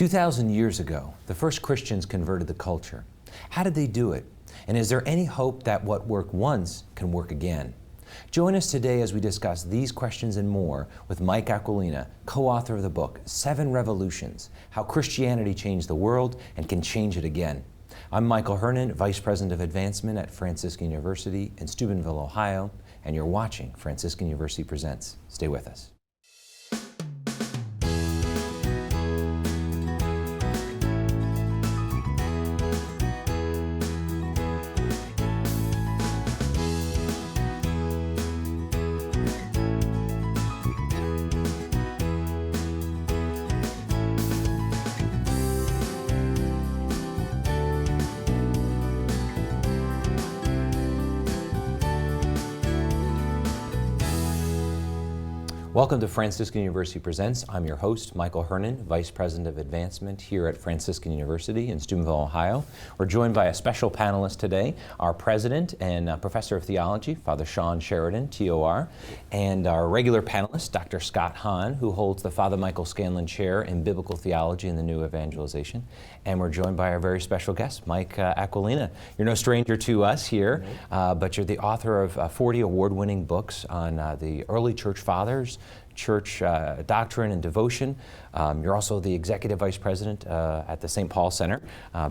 2,000 years ago, the first Christians converted the culture. How did they do it? And is there any hope that what worked once can work again? Join us today as we discuss these questions and more with Mike Aquilina, co-author of the book, 7 Revolutions, How Christianity Changed the World and Can Change It Again. I'm Michael Hernon, Vice President of Advancement at Franciscan University in Steubenville, Ohio, and you're watching Franciscan University Presents. Stay with us. Welcome to Franciscan University Presents. I'm your host, Michael Hernon, Vice President of Advancement here at Franciscan University in Steubenville, Ohio. We're joined by a special panelist today, our President and Professor of Theology, Father Sheridan, TOR, and our regular panelist, Dr. Scott Hahn, who holds the Father Michael Scanlon Chair in Biblical Theology in the New Evangelization. And we're joined by our very special guest, Mike Aquilina. You're no stranger to us here, but you're the author of 40 award-winning books on the early church fathers, church doctrine and devotion. You're also the Executive Vice President at the St. Paul Center,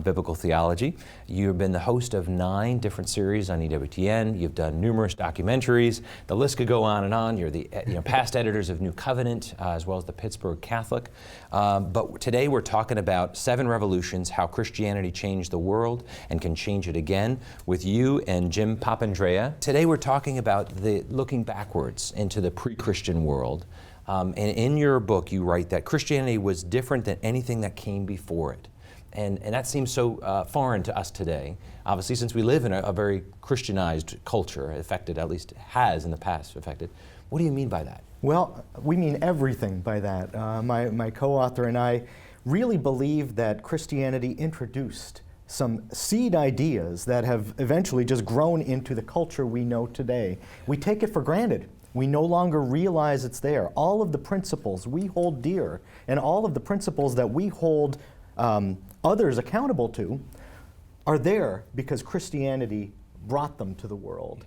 Biblical Theology. You've been the host of 9 different series on EWTN. You've done numerous documentaries. The list could go on and on. You're the past editors of New Covenant, as well as the Pittsburgh Catholic. But today we're talking about 7 Revolutions, How Christianity Changed the World and Can Change It Again, with you and Jim Papandrea. Today we're talking about looking backwards into the pre-Christian world. And in your book, you write that Christianity was different than anything that came before it. And that seems so foreign to us today, obviously, since we live in a very Christianized culture, affected, at least has in the past affected. What do you mean by that? Well, we mean everything by that. My co-author and I really believe that Christianity introduced some seed ideas that have eventually just grown into the culture we know today. We take it for granted. We no longer realize it's there. All of the principles we hold dear and all of the principles that we hold others accountable to are there because Christianity brought them to the world.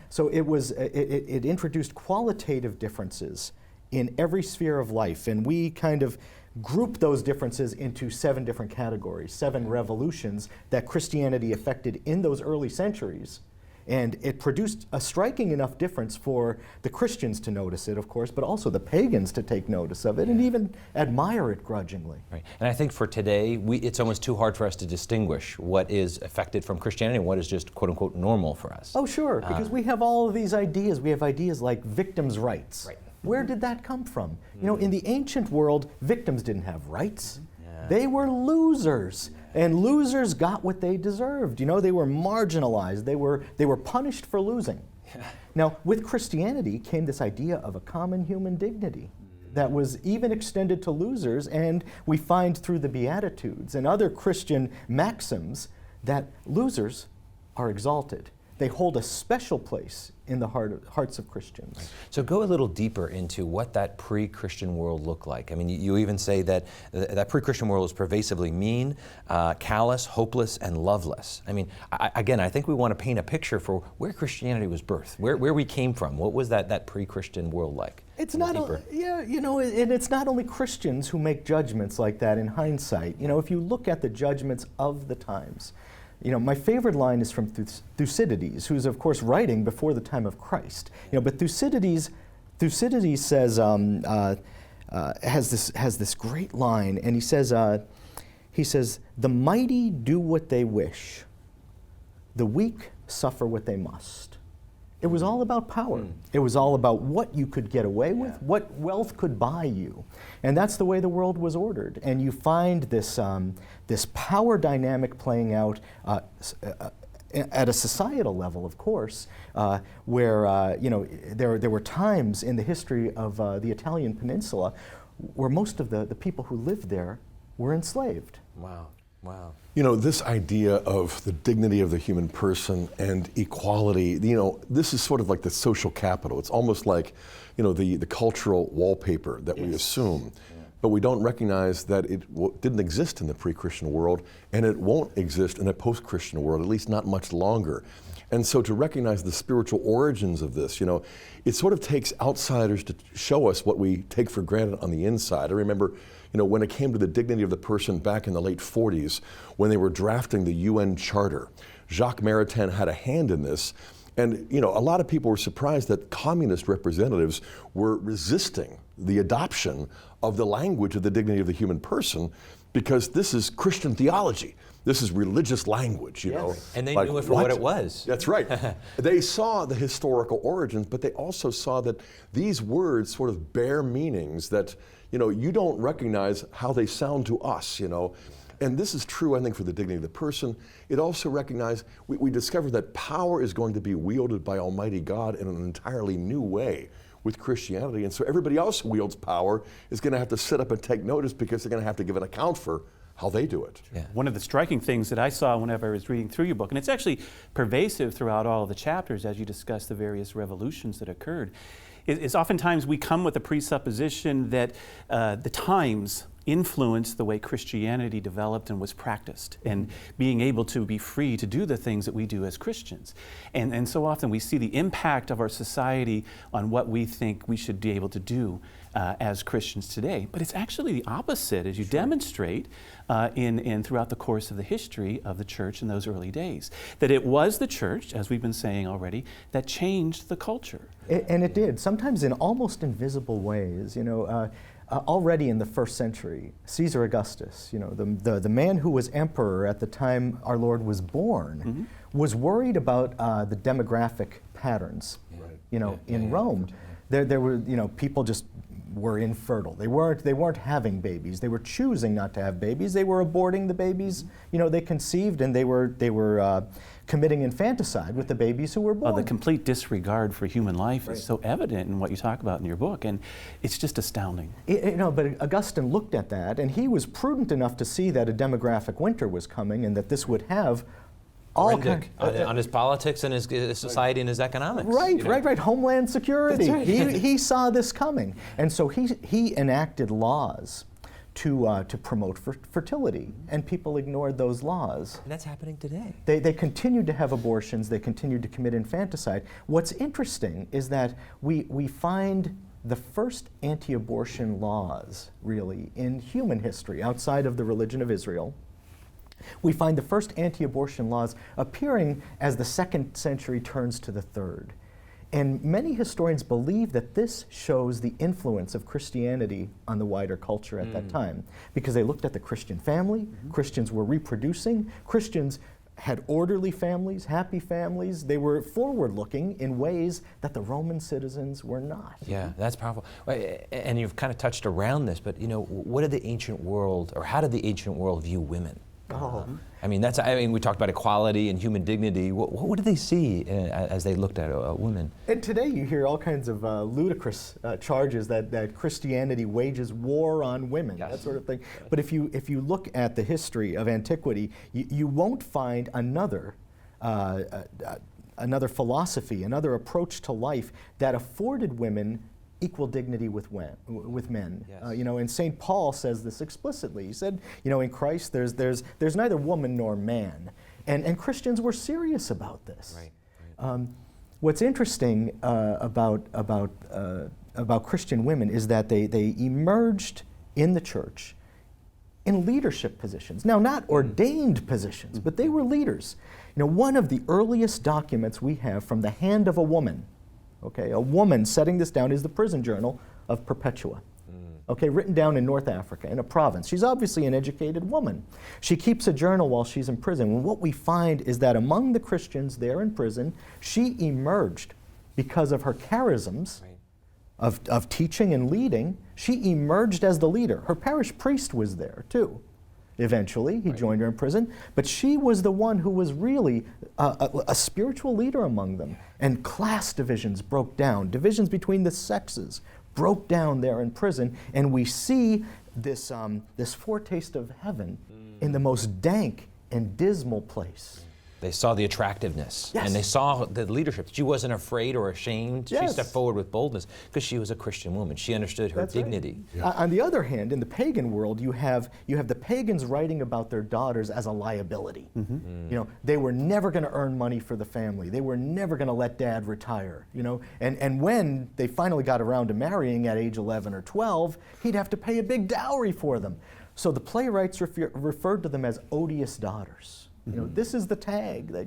So it introduced qualitative differences in every sphere of life, and we kind of group those differences into 7 different categories, 7 revolutions that Christianity effected in those early centuries. And it produced a striking enough difference for the Christians to notice it, of course, but also the pagans to take notice of it and even admire it grudgingly. Right. And I think for today, it's almost too hard for us to distinguish what is affected from Christianity and what is just quote-unquote normal for us. Oh, sure, because we have all of these ideas. We have ideas like victims' rights. Right. Where did that come from? You know, in the ancient world, victims didn't have rights. They were losers. And losers got what they deserved. You know, they were marginalized. They were punished for losing. Now, with Christianity came this idea of a common human dignity that was even extended to losers, and we find through the Beatitudes and other Christian maxims that losers are exalted. They hold a special place in the hearts of Christians. So go a little deeper into what that pre-Christian world looked like. I mean, you even say that that pre-Christian world was pervasively mean, callous, hopeless, and loveless. I mean, again, I think we want to paint a picture for where Christianity was birthed, where we came from. What was that pre-Christian world like? It's not, and it's not only Christians who make judgments like that in hindsight. You know, if you look at the judgments of the times, you know, my favorite line is from Thucydides, who's of course writing before the time of Christ. You know, but Thucydides says has this great line, and he says, "The mighty do what they wish, the weak suffer what they must." It was all about power. It was all about what you could get away with, what wealth could buy you. And that's the way the world was ordered. And you find this, this power dynamic playing out at a societal level, of course, where there were times in the history of the Italian peninsula where most of the people who lived there were enslaved. Wow. Wow. You know, this idea of the dignity of the human person and equality, you know, this is sort of like the social capital. It's almost like, you know, the cultural wallpaper that we assume. but we don't recognize that it didn't exist in the pre-Christian world, and it won't exist in a post-Christian world, at least not much longer. And so to recognize the spiritual origins of this, it sort of takes outsiders to show us what we take for granted on the inside. I remember, when it came to the dignity of the person back in the late 40s, when they were drafting the UN Charter, Jacques Maritain had a hand in this. And, a lot of people were surprised that communist representatives were resisting the adoption of the language of the dignity of the human person, because this is Christian theology. This is religious language, And they knew it for what it was. That's right. They saw the historical origins, but they also saw that these words sort of bear meanings that, you don't recognize how they sound to us, And this is true, I think, for the dignity of the person. It also recognized, we discovered that power is going to be wielded by Almighty God in an entirely new way with Christianity. And so everybody else who wields power is going to have to sit up and take notice, because they're going to have to give an account for how they do it. Yeah. One of the striking things that I saw whenever I was reading through your book, and it's actually pervasive throughout all of the chapters as you discuss the various revolutions that occurred, is oftentimes we come with the presupposition that the times influenced the way Christianity developed and was practiced, and being able to be free to do the things that we do as Christians. And so often we see the impact of our society on what we think we should be able to do as Christians today. But it's actually the opposite, as you demonstrate in throughout the course of the history of the church in those early days. That it was the church, as we've been saying already, that changed the culture. And it did, sometimes in almost invisible ways. Already in the first century, Caesar Augustus, the man who was emperor at the time our Lord was born, was worried about the demographic patterns, in Rome. There were, people just were infertile. They weren't having babies. They were choosing not to have babies. They were aborting the babies. They conceived, and they were committing infanticide with the babies who were born. The complete disregard for human life is so evident in what you talk about in your book, and it's just astounding. But Augustine looked at that, and he was prudent enough to see that a demographic winter was coming, and that this would have all on his politics and his society and his economics. Right. Homeland security. That's right. He saw this coming, and so he enacted laws to promote fertility, and people ignored those laws. And that's happening today. They continued to have abortions. They continued to commit infanticide. What's interesting is that we find the first anti-abortion laws, really, in human history, outside of the religion of Israel. We find the first anti-abortion laws appearing as the second century turns to the third. And many historians believe that this shows the influence of Christianity on the wider culture at that time, because they looked at the Christian family. Christians were reproducing. Christians had orderly families, happy families. They were forward-looking in ways that the Roman citizens were not. Yeah, that's powerful. And you've kind of touched around this, but what did the ancient world, or how did the ancient world view women? We talked about equality and human dignity. What did they see as they looked at women? And today you hear all kinds of ludicrous charges that Christianity wages war on women, that sort of thing. But if you look at the history of antiquity, you won't find another philosophy, another approach to life that afforded women equal dignity with men. Yes. And St. Paul says this explicitly. He said, in Christ there's neither woman nor man. And Christians were serious about this. Right. What's interesting about Christian women is that they emerged in the church in leadership positions. Now, not ordained positions, but they were leaders. One of the earliest documents we have from the hand of a woman, a woman setting this down, is the prison journal of Perpetua. Written down in North Africa, in a province. She's obviously an educated woman. She keeps a journal while she's in prison. And what we find is that among the Christians there in prison, she emerged because of her charisms of teaching and leading. She emerged as the leader. Her parish priest was there too. Eventually, he joined her in prison, but she was the one who was really a spiritual leader among them. And class divisions broke down. Divisions between the sexes broke down there in prison, and we see this foretaste of heaven in the most dank and dismal place. They saw the attractiveness, Yes. and they saw the leadership. She wasn't afraid or ashamed. She Yes. stepped forward with boldness because she was a Christian woman. She understood her That's right. dignity. On the other hand, in the pagan world, you have the pagans writing about their daughters as a liability. You know, they were never going to earn money for the family. They were never going to let dad retire. You know, and when they finally got around to marrying at age 11 or 12, he'd have to pay a big dowry for them. So the playwrights referred to them as odious daughters. You know, this is the tag they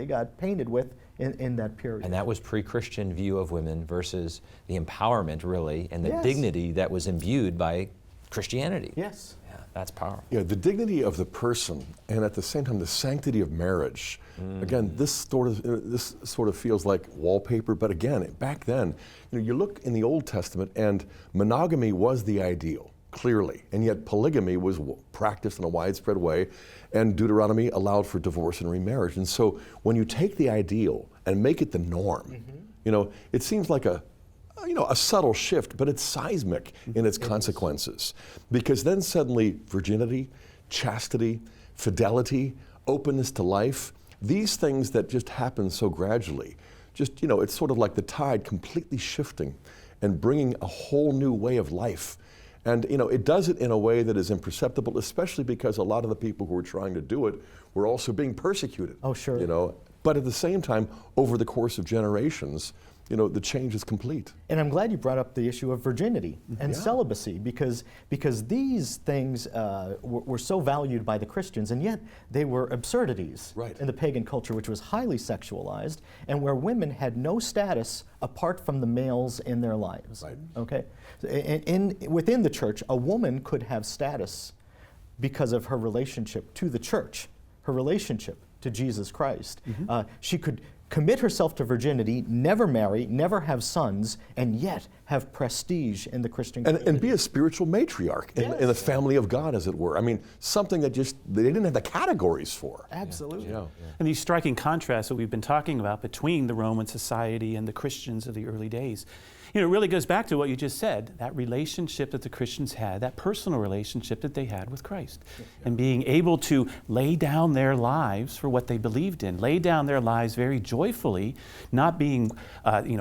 got painted with in that period. And that was pre-Christian view of women versus the empowerment, really, and the Yes. dignity that was imbued by Christianity. Yes. Yeah, that's powerful. Yeah, the dignity of the person, and at the same time the sanctity of marriage. Again, this sort of feels like wallpaper. But again, back then, you know, you look in the Old Testament, and monogamy was the ideal, clearly, and yet polygamy was practiced in a widespread way, and Deuteronomy allowed for divorce and remarriage. And so, when you take the ideal and make it the norm, you know, it seems like a subtle shift, but it's seismic in its consequences. Because then suddenly virginity, chastity, fidelity, openness to life, these things that just happen so gradually, just, you know, it's sort of like the tide completely shifting and bringing a whole new way of life. And, you know, it does it in a way that is imperceptible, especially because a lot of the people who were trying to do it were also being persecuted. Oh, sure. You know, but at the same time, over the course of generations, you know, the change is complete. And I'm glad you brought up the issue of virginity and celibacy, because these things were so valued by the Christians, and yet they were absurdities in the pagan culture, which was highly sexualized, and where women had no status apart from the males in their lives. Right. Okay, within the church, a woman could have status because of her relationship to the church, her relationship to Jesus Christ. She could commit herself to virginity, never marry, never have sons, and yet have prestige in the Christian community. And be a spiritual matriarch in the family of God, as it were. I mean, something that just, they didn't have the categories for. Absolutely. Yeah. And these striking contrasts that we've been talking about between the Roman society and the Christians of the early days, you know, it really goes back to what you just said, that relationship that the Christians had, that personal relationship that they had with Christ, and being able to lay down their lives for what they believed in, lay down their lives very joyfully, not being,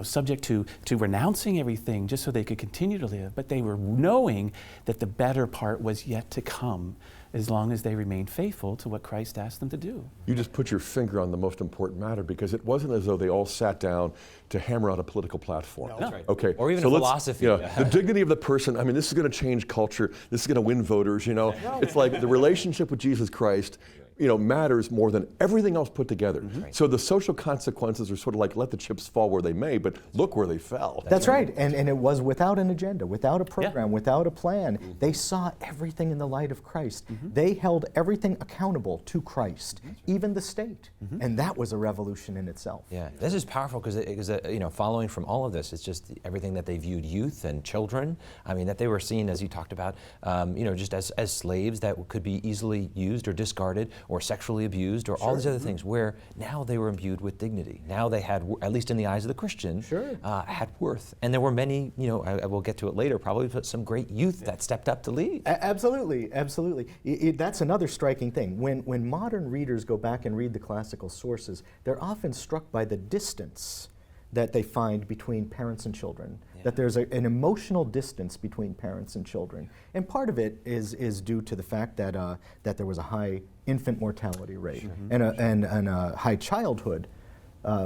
subject to renouncing everything just so they could continue to live, but they were knowing that the better part was yet to come, as long as they remained faithful to what Christ asked them to do. You just put your finger on the most important matter, because it wasn't as though they all sat down to hammer out a political platform. No, that's right. Okay. Or even so a let's, philosophy. You know, the dignity of the person, I mean, this is going to change culture. This is going to win voters, you know. It's like the relationship with Jesus Christ, you know, matters more than everything else put together. So the social consequences are sort of like, let the chips fall where they may, but look where they fell. That's right. And it was without an agenda, without a program, without a plan. They saw everything in the light of Christ. They held everything accountable to Christ, even the state. And that was a revolution in itself. Yeah, this is powerful because you know, following from all of this, it's just everything that they viewed youth and children. I mean, that they were seen, as you talked about, you know, just as slaves that could be easily used or discarded or sexually abused or all these other things, where now they were imbued with dignity. Now they had, at least in the eyes of the Christian, had worth. And there were many, you know, I will get to it later probably, but some great youth that stepped up to lead. Absolutely, absolutely. That's another striking thing. When modern readers go back and read the classical sources, they're often struck by the distance that they find between parents and children, that there's an emotional distance between parents and children. And part of it is due to the fact that there was a high infant mortality rate and a high childhood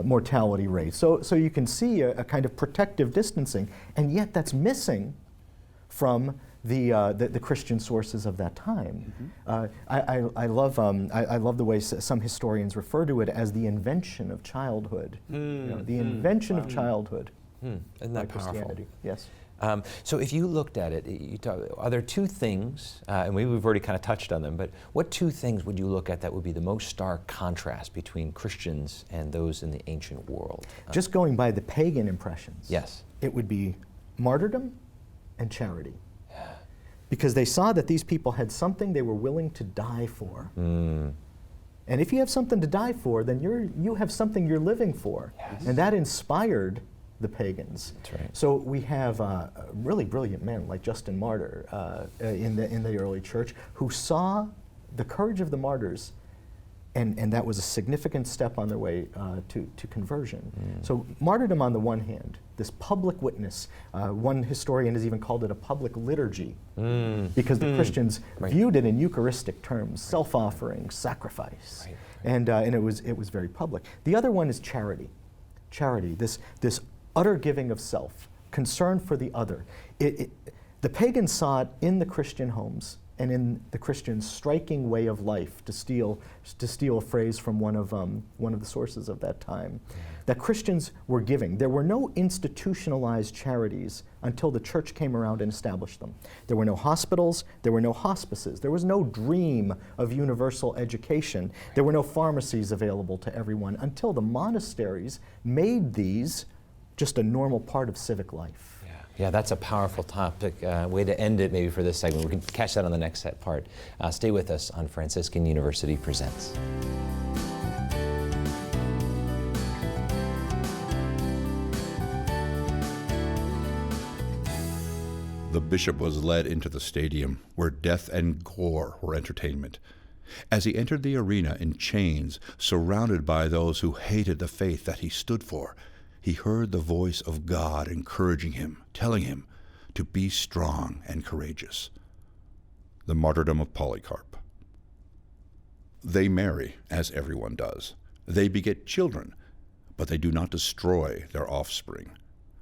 mortality rate. So you can see a kind of protective distancing, and yet that's missing from the Christian sources of that time. I love the way some historians refer to it as the invention of childhood. You know, the invention of childhood. Isn't that powerful? Christianity. Yes. So if you looked at it, are there two things, and we've already kind of touched on them, but what two things would you look at that would be the most stark contrast between Christians and those in the ancient world? Just going by the pagan impressions, Yes. it would be martyrdom and charity. Because they saw that these people had something they were willing to die for. And if you have something to die for, then you have something you're living for. And that inspired the pagans. That's right. So we have really brilliant men like Justin Martyr in the early church who saw the courage of the martyrs And that was a significant step on their way to conversion. So martyrdom on the one hand, this public witness, one historian has even called it a public liturgy, because the Christians viewed it in Eucharistic terms, self-offering, sacrifice, and it was very public. The other one is charity. Charity, this utter giving of self, concern for the other. The pagans saw it in the Christian homes and in the Christians' striking way of life, to steal a phrase from one of the sources of that time, that Christians were giving. There were no institutionalized charities until the church came around and established them. There were no hospitals, there were no hospices, there was no dream of universal education, there were no pharmacies available to everyone until the monasteries made these just a normal part of civic life. Yeah, that's a powerful topic. Way to end it maybe for this segment. We can catch that on the next set part. Stay with us on Franciscan University Presents. The bishop was led into the stadium, where death and gore were entertainment. As he entered the arena in chains, surrounded by those who hated the faith that he stood for, he heard the voice of God encouraging him, telling him to be strong and courageous. The Martyrdom of Polycarp. They marry, as everyone does. They beget children, but they do not destroy their offspring.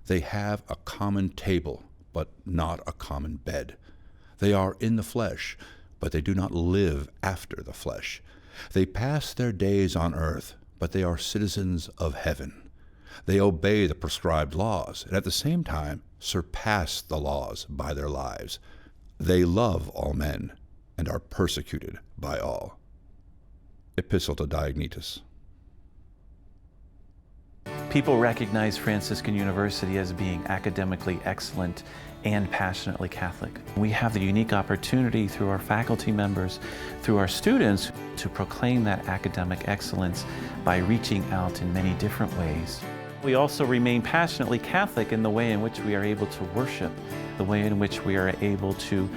They have a common table, but not a common bed. They are in the flesh, but they do not live after the flesh. They pass their days on earth, but they are citizens of heaven. They obey the prescribed laws, and at the same time surpass the laws by their lives. They love all men, and are persecuted by all. Epistle to Diognetus. People recognize Franciscan University as being academically excellent and passionately Catholic. We have the unique opportunity through our faculty members, through our students, to proclaim that academic excellence by reaching out in many different ways. We also remain passionately Catholic in the way in which we are able to worship, the way in which we are able to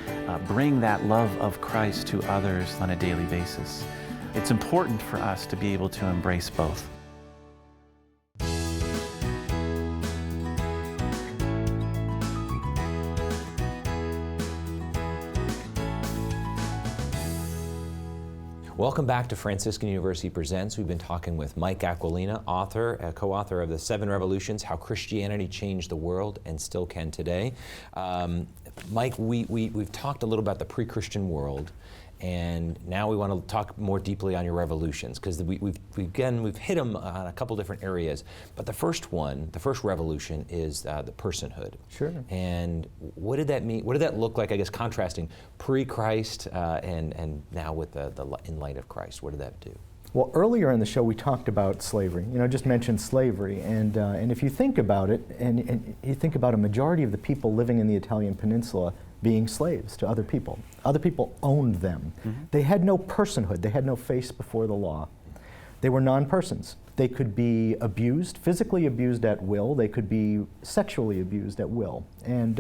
bring that love of Christ to others on a daily basis. It's important for us to be able to embrace both. Welcome back to Franciscan University Presents. We've been talking with Mike Aquilina, author, co-author of The 7 Revolutions, How Christianity Changed the World and Still Can Today. Mike, we've talked a little about the pre-Christian world, and now we want to talk more deeply on your revolutions, because we've hit them on a couple different areas. But the first revolution is the personhood. Sure. And what did that mean? What did that look like? I guess contrasting pre-Christ and now with in light of Christ. What did that do? Well, earlier in the show we talked about slavery. Just mentioned slavery, and if you think about it, and you think about a majority of the people living in the Italian peninsula being slaves to other people. Other people owned them. Mm-hmm. They had no personhood. They had no face before the law. They were non-persons. They could be abused, physically abused at will. They could be sexually abused at will, and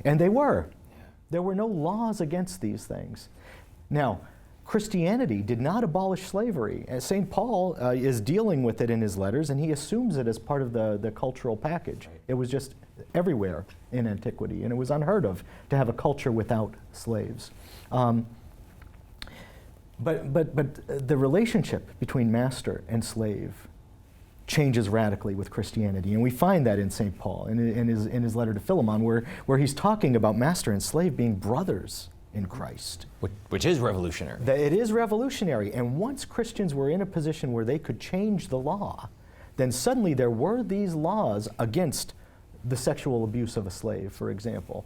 they were. Yeah. There were no laws against these things. Now, Christianity did not abolish slavery. St. Paul is dealing with it in his letters, and he assumes it as part of the cultural package. Right. It was just everywhere in antiquity, and it was unheard of to have a culture without slaves. But the relationship between master and slave changes radically with Christianity, and we find that in St. Paul in his letter to Philemon, where he's talking about master and slave being brothers in Christ. Which is revolutionary. It is revolutionary, and once Christians were in a position where they could change the law, then suddenly there were these laws against the sexual abuse of a slave, for example.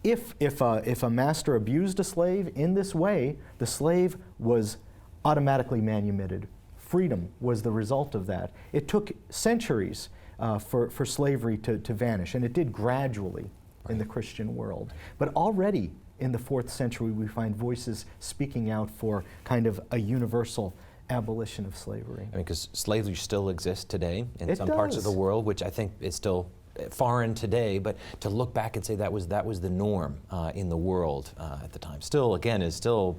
If a master abused a slave in this way, the slave was automatically manumitted. Freedom was the result of that. It took centuries for slavery to vanish, and it did gradually in the Christian world. But already in the 4th century, we find voices speaking out for kind of a universal abolition of slavery. I mean, because slavery still exists today in some does. parts of the world, which I think is still foreign today, but to look back and say that was the norm in the world at the time, still, again, is still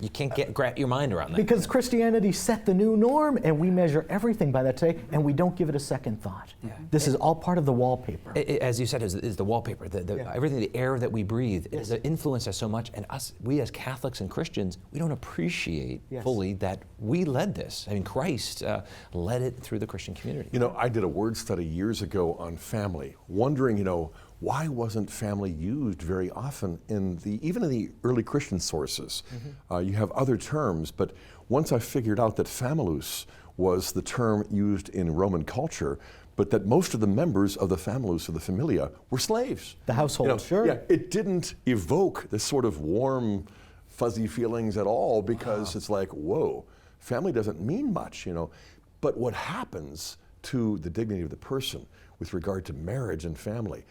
You can't wrap your mind around that. Because Christianity set the new norm, and we measure everything by that today, and we don't give it a second thought. Yeah. This is all part of the wallpaper. As you said, is the wallpaper, everything, the air that we breathe, Yes. it influences us so much. And we as Catholics and Christians, we don't appreciate fully that we led this. I mean, Christ led it through the Christian community. You know, I did a word study years ago on family, wondering, why wasn't family used very often even in the early Christian sources? You have other terms, but once I figured out that famulus was the term used in Roman culture, but that most of the members of the famulus, of the familia, were slaves. The household, sure. Yeah, it didn't evoke this sort of warm, fuzzy feelings at all, because it's like, whoa, family doesn't mean much, But what happens to the dignity of the person with regard to marriage and family.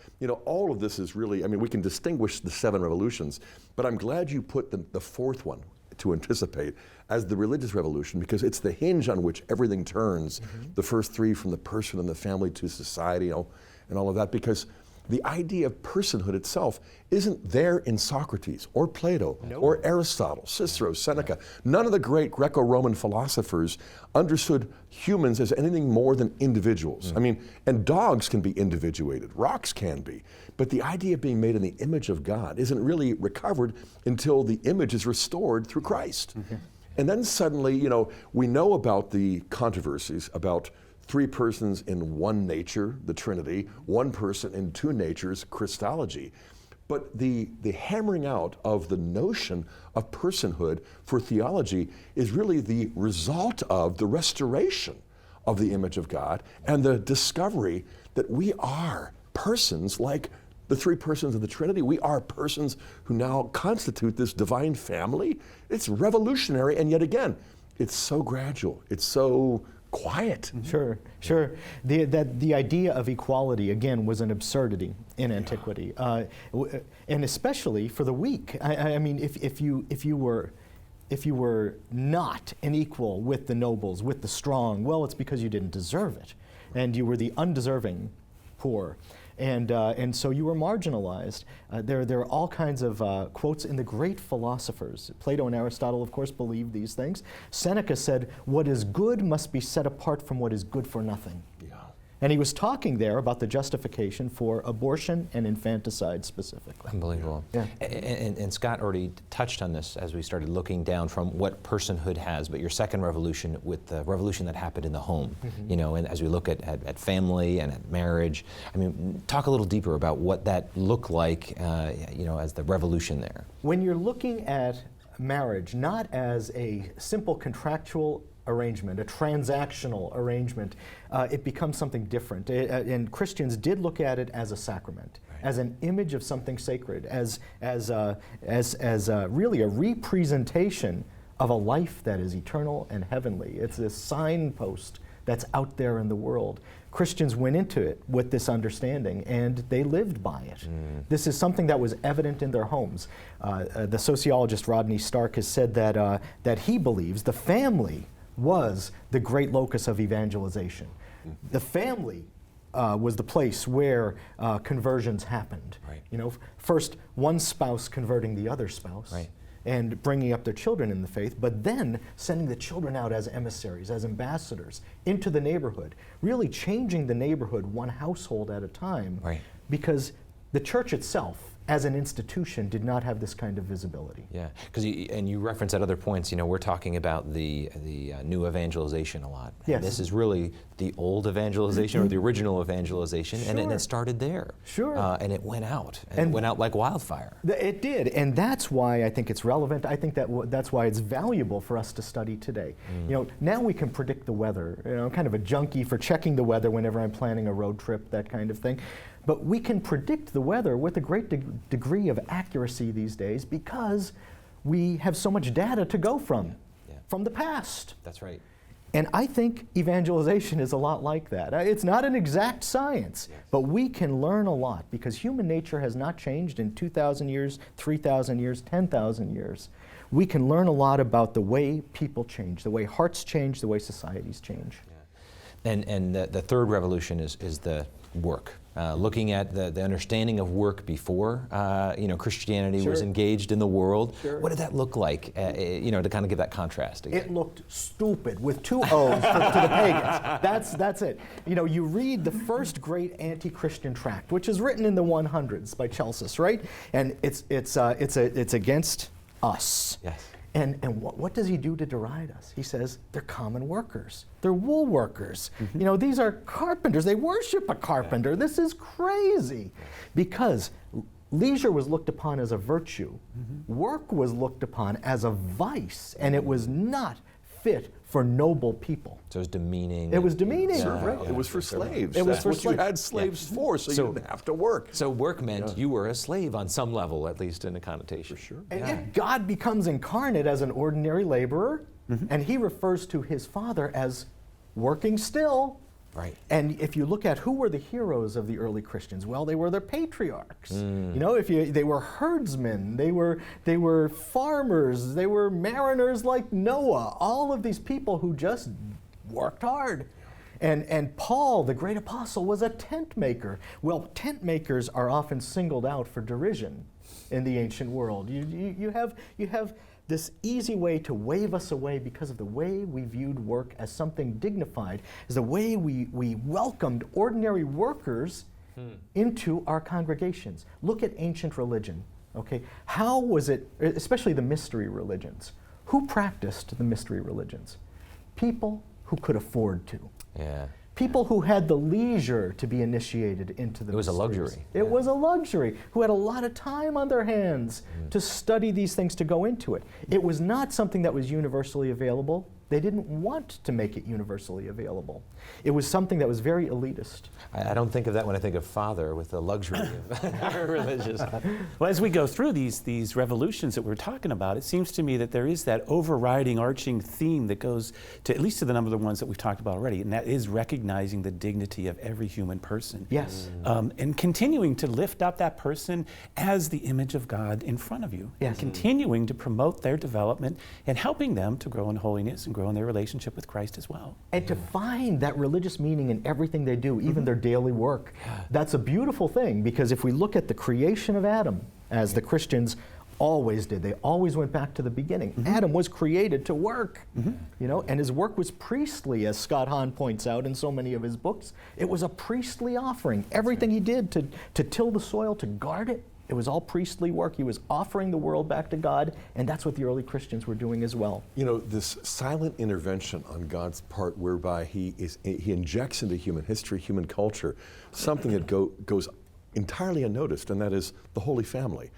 All of this is really, we can distinguish the 7 revolutions, but I'm glad you put the 4th one to anticipate as the religious revolution, because it's the hinge on which everything turns. The first 3 from the person and the family to society, and all of that, because the idea of personhood itself isn't there in Socrates or Plato or Aristotle, Cicero, Seneca. None of the great Greco-Roman philosophers understood humans as anything more than individuals. And dogs can be individuated, rocks can be, but the idea of being made in the image of God isn't really recovered until the image is restored through Christ. And then suddenly, we know about the controversies about 3 persons in one nature, the Trinity, 1 person in 2 natures, Christology. But the hammering out of the notion of personhood for theology is really the result of the restoration of the image of God and the discovery that we are persons like the 3 persons of the Trinity. We are persons who now constitute this divine family. It's revolutionary, and yet again, it's so gradual, it's so quiet. Sure. The idea of equality, again, was an absurdity in antiquity, and especially for the weak. If you were not an equal with the nobles, with the strong, well, it's because you didn't deserve it, and you were the undeserving poor. And so you were marginalized. There are all kinds of quotes in the great philosophers. Plato and Aristotle, of course, believed these things. Seneca said, "What is good must be set apart from what is good for nothing." And he was talking there about the justification for abortion and infanticide specifically. Unbelievable. Yeah. And Scott already touched on this as we started looking down from what personhood has, but your second revolution with the revolution that happened in the home, and as we look at family and at marriage, talk a little deeper about what that looked like, as the revolution there. When you're looking at marriage not as a simple contractual arrangement, a transactional arrangement, it becomes something different. And Christians did look at it as a sacrament, as an image of something sacred, as really a representation of a life that is eternal and heavenly. It's this signpost that's out there in the world. Christians went into it with this understanding, and they lived by it. This is something that was evident in their homes. The sociologist Rodney Stark has said that he believes the family was the great locus of evangelization. The family was the place where conversions happened. First one spouse converting the other spouse, and bringing up their children in the faith, but then sending the children out as emissaries, as ambassadors into the neighborhood, really changing the neighborhood one household at a time, because the church itself as an institution did not have this kind of visibility. Yeah, because you reference at other points, we're talking about the new evangelization a lot. Yes. And this is really the old evangelization or the original evangelization, and it started there. And it went out, and it went out like wildfire. It did, and that's why I think it's relevant. I think that's why it's valuable for us to study today. Now we can predict the weather. I'm kind of a junkie for checking the weather whenever I'm planning a road trip, that kind of thing. But we can predict the weather with a great degree of accuracy these days because we have so much data to go from the past. That's right. And I think evangelization is a lot like that. It's not an exact science, but we can learn a lot because human nature has not changed in 2,000 years, 3,000 years, 10,000 years. We can learn a lot about the way people change, the way hearts change, the way societies change. And the third revolution is the work. looking at the understanding of work before Christianity was Sure. engaged in the world. Sure. What did that look like? To kind of give that contrast again. It looked stupid with 2 O's to the pagans. That's it. You read the first great anti-Christian tract, which is written in the 100s by Celsus, right? And it's against us. Yes. And what does he do to deride us? He says they're common workers. They're wool workers. These are carpenters. They worship a carpenter. This is crazy. Because leisure was looked upon as a virtue. Work was looked upon as a vice, and it was not fit for noble people. So it was demeaning. It was demeaning, Servile. right? It was for slaves. It was That's for what you slaves. had slaves for, so you didn't have to work. So work meant you were a slave on some level, at least in a connotation. For sure. And yet God becomes incarnate as an ordinary laborer, and he refers to his Father as working still. Right. And if you look at who were the heroes of the early Christians, well, they were their patriarchs. They were herdsmen, they were farmers, they were mariners like Noah. All of these people who just worked hard. And Paul, the great apostle, was a tent maker. Well, tent makers are often singled out for derision in the ancient world. You have this easy way to wave us away because of the way we viewed work as something dignified, is the way we welcomed ordinary workers into our congregations. Look at ancient religion, okay? How was it, especially the mystery religions, who practiced the mystery religions? People who could afford to. Yeah. People who had the leisure to be initiated into the It was a mysteries. luxury. It was a luxury, who had a lot of time on their hands to study these things, to go into it. It was not something that was universally available. They didn't want to make it universally available. It was something that was very elitist. I don't think of that when I think of Father with the luxury of religious. Well, as we go through these revolutions that we're talking about, it seems to me that there is that overriding, arching theme that goes to at least to the number of the ones that we've talked about already, and that is recognizing the dignity of every human person. Yes. And continuing to lift up that person as the image of God in front of you. Yes. And continuing to promote their development and helping them to grow in holiness and grow in their relationship with Christ as well. And to find that religious meaning in everything they do, even their daily work. That's a beautiful thing, because if we look at the creation of Adam, as the Christians always did, they always went back to the beginning. Adam was created to work, and his work was priestly, as Scott Hahn points out in so many of his books. It was a priestly offering. Everything he did to till the soil, to guard it, it was all priestly work. He was offering the world back to God, and that's what the early Christians were doing as well. This silent intervention on God's part, whereby he injects into human history, human culture, something that goes entirely unnoticed, and that is the Holy Family.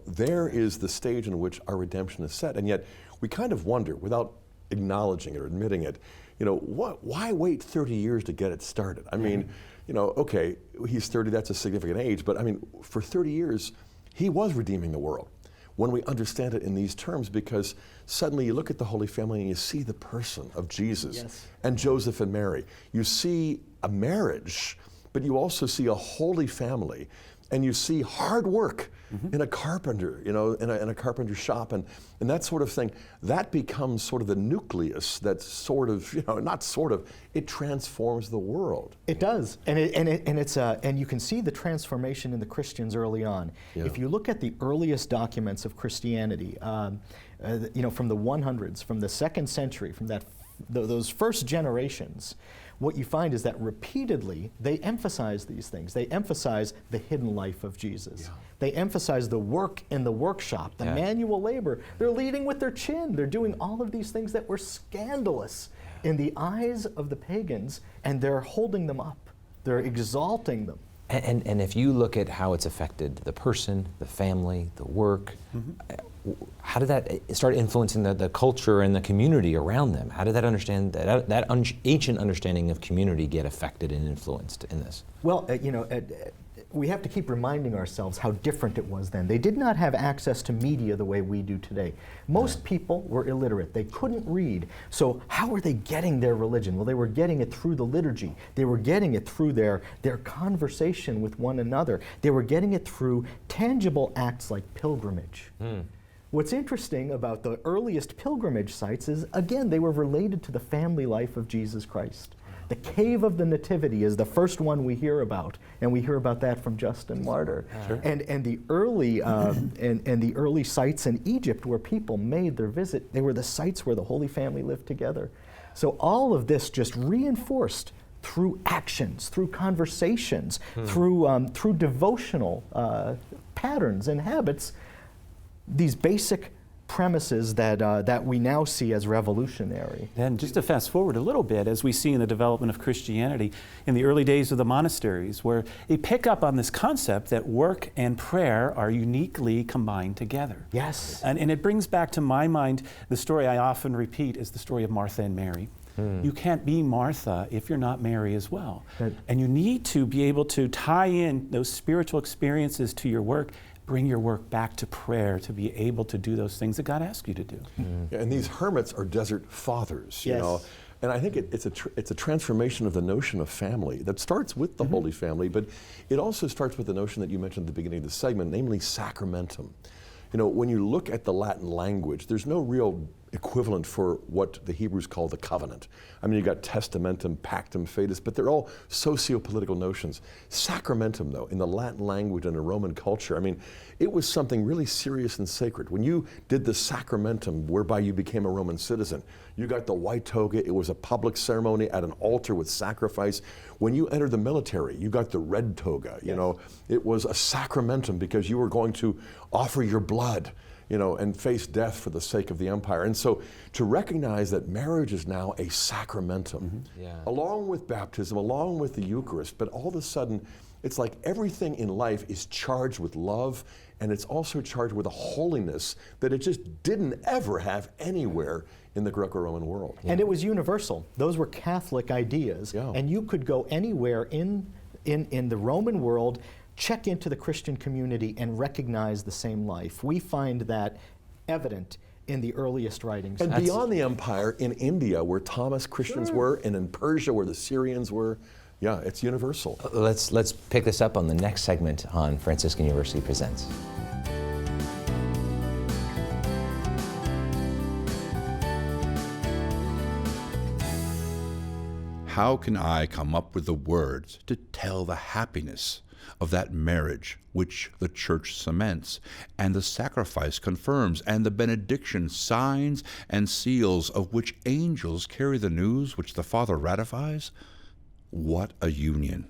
There is the stage in which our redemption is set, and yet we kind of wonder, without acknowledging it or admitting it, why wait 30 years to get it started? I mean, okay, he's 30, that's a significant age, but I mean, for 30 years, he was redeeming the world. When we understand it in these terms, because suddenly you look at the Holy Family and you see the person of Jesus and Joseph and Mary. You see a marriage, but you also see a holy family, and you see hard work in a carpenter, in a carpenter shop, and that sort of thing. That becomes sort of the nucleus that sort of, it transforms the world. It does, and you can see the transformation in the Christians early on. Yeah. If you look at the earliest documents of Christianity, from the 100s, from the 2nd century, from those first generations, what you find is that repeatedly they emphasize these things. They emphasize the hidden life of Jesus. Yeah. They emphasize the work in the workshop, the manual labor. They're leading with their chin. They're doing all of these things that were scandalous in the eyes of the pagans, and they're holding them up. They're exalting them. And if you look at how it's affected the person, the family, the work, how did that start influencing the culture and the community around them? How did that ancient understanding of community get affected and influenced in this? Well, we have to keep reminding ourselves how different it was then. They did not have access to media the way we do today. Most people were illiterate. They couldn't read. So how were they getting their religion? Well, they were getting it through the liturgy. They were getting it through their conversation with one another. They were getting it through tangible acts like pilgrimage. What's interesting about the earliest pilgrimage sites is, again, they were related to the family life of Jesus Christ. The cave of the Nativity is the first one we hear about, and we hear about that from Justin Martyr. Sure. And the early and the early sites in Egypt where people made their visit, they were the sites where the Holy Family lived together. So all of this just reinforced through actions, through conversations, through devotional patterns and habits, these basic premises that we now see as revolutionary. And just to fast forward a little bit, as we see in the development of Christianity in the early days of the monasteries, where they pick up on this concept that work and prayer are uniquely combined together. Yes. And it brings back to my mind the story I often repeat is the story of Martha and Mary. You can't be Martha if you're not Mary as well. Right. And you need to be able to tie in those spiritual experiences to your work, bring your work back to prayer to be able to do those things that God asks you to do. Yeah, and these hermits are desert fathers, you Yes. know. And I think it's a transformation of the notion of family that starts with the Holy Family, but it also starts with the notion that you mentioned at the beginning of the segment, namely sacramentum. You know, when you look at the Latin language, there's no real equivalent for what the Hebrews call the covenant. I mean, you got testamentum, pactum, fetus, but they're all socio-political notions. Sacramentum, though, in the Latin language and the Roman culture, I mean, it was something really serious and sacred. When you did the sacramentum, whereby you became a Roman citizen, you got the white toga. It was a public ceremony at an altar with sacrifice. When you entered the military, you got the red toga. You know, it was a sacramentum because you were going to offer your blood, you know, and face death for the sake of the empire. And so to recognize that marriage is now a sacramentum, along with baptism, along with the Eucharist, but all of a sudden, it's like everything in life is charged with love, and it's also charged with a holiness that it just didn't ever have anywhere in the Greco-Roman world. And it was universal. Those were Catholic ideas. Yeah. And you could go anywhere in the Roman world, check into the Christian community, and recognize the same life. We find that evident in the earliest writings. And beyond the empire, in India, where Thomas Christians were, and in Persia, where the Syrians were, yeah, it's universal. Let's pick this up on the next segment on Franciscan University Presents. How can I come up with the words to tell the happiness of that marriage which the Church cements, and the sacrifice confirms, and the benediction signs and seals, of which angels carry the news which the Father ratifies? What a union!